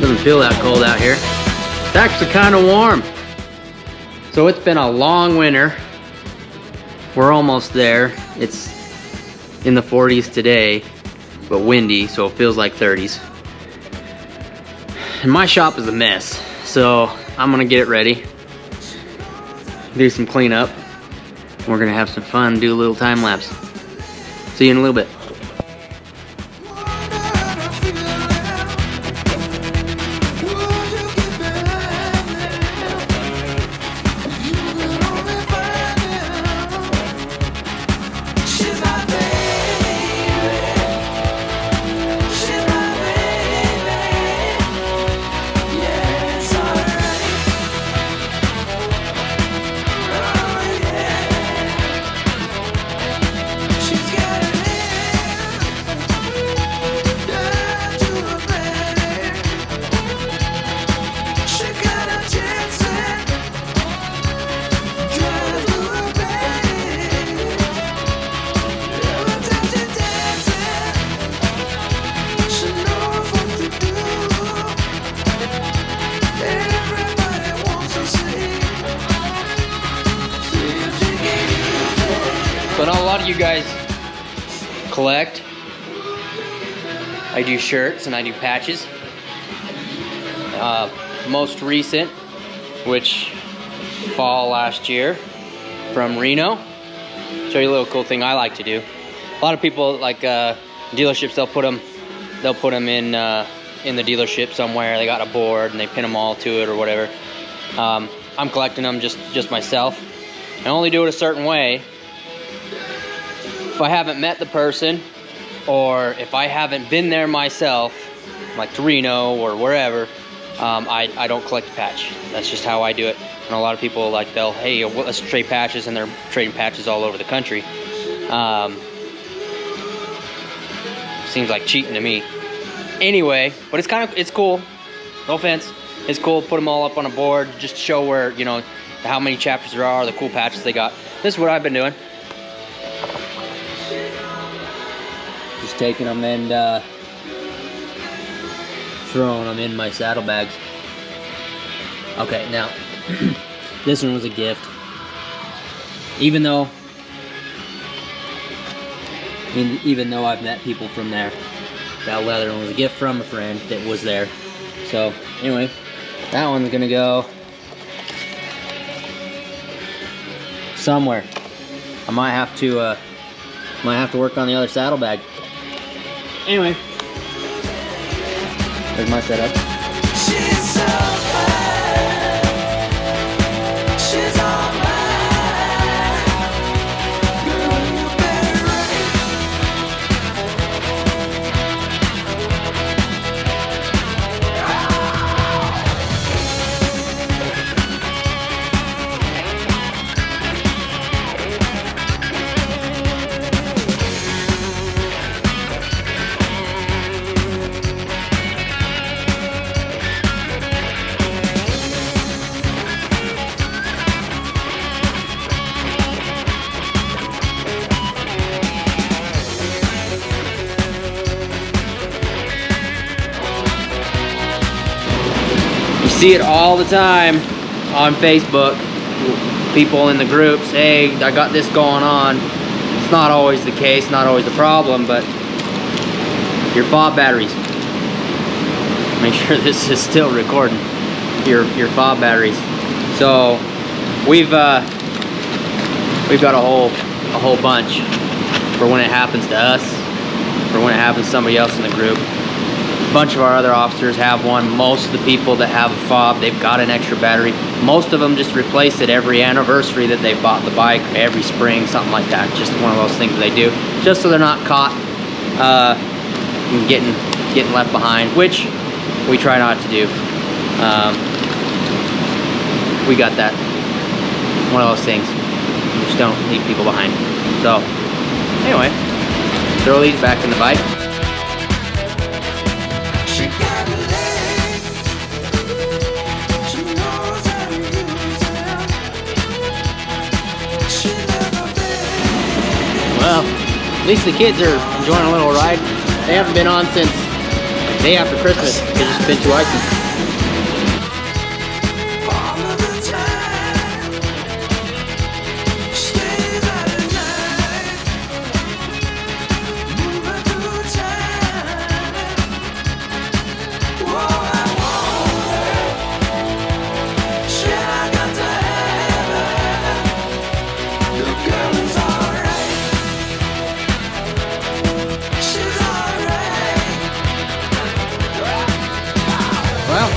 Doesn't feel that cold out here. It's actually kind of warm. So it's been a long winter. We're almost there. It's in the 40s today, but windy, so it feels like 30s. And my shop is a mess, so I'm gonna get it ready, do some cleanup. We're gonna have some fun, do a little time lapse. See you in a little bit. So I know a lot of you guys collect. I do shirts and I do patches. Most recent, which fall last year, from Reno. Show you a little cool thing I like to do. A lot of people, like dealerships, they'll put them in the dealership somewhere. They got a board and they pin them all to it or whatever. I'm collecting them just myself. I only do it a certain way. If I haven't met the person, or if I haven't been there myself, like to Reno or wherever, I don't collect a patch. That's just how I do it. And a lot of people, like, hey, let's trade patches, and they're trading patches all over the country. Seems like cheating to me. Anyway, but it's cool. No offense. It's cool. Put them all up on a board, just to show where, you know, how many chapters there are, the cool patches they got. This is what I've been doing. Just taking them and throwing them in my saddlebags. Okay, now this one was a gift. Even though I've met people from there, that leather one was a gift from a friend that was there. So anyway, that one's gonna go somewhere. I might have to work on the other saddlebag. Anyway, there's my setup. She's so fine. She's all mine. Girl, you better run. See it all the time on Facebook. People in the groups, hey, I got this going on. It's not always the case, not always the problem, but your fob batteries. Make sure this is still recording. Your fob batteries. So we've got a whole bunch for when it happens to us, or when it happens to somebody else in the group. A bunch of our other officers have one. Most of the people that have a fob, they've got an extra battery. Most of them just replace it every anniversary that they bought the bike, every spring, something like that. Just one of those things they do, just so they're not caught getting left behind, which we try not to do. We got that. One of those things. We just don't leave people behind. So anyway, throw these back in the bike. Well, at least the kids are enjoying a little ride. They haven't been on since Day after Christmas, it's just been too icy. Well,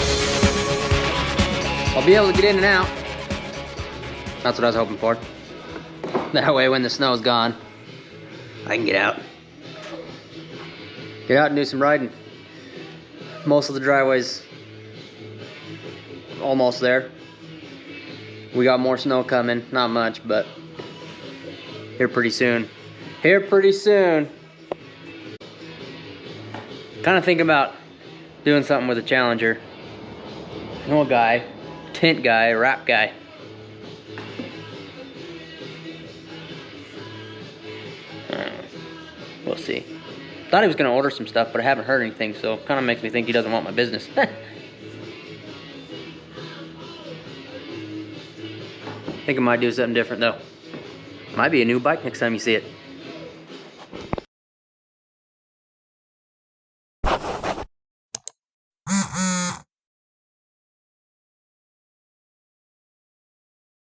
I'll be able to get in and out. That's what I was hoping for. That way when the snow's gone, I can get out. Get out and do some riding. Most of the driveway's almost there. We got more snow coming, not much, but here pretty soon. Here pretty soon. Kind of thinking about doing something with a Challenger. An old guy, tent guy, wrap guy. We'll see. Thought he was gonna order some stuff, but I haven't heard anything, so kind of makes me think he doesn't want my business. I think I might do something different though. Might be a new bike next time you see it.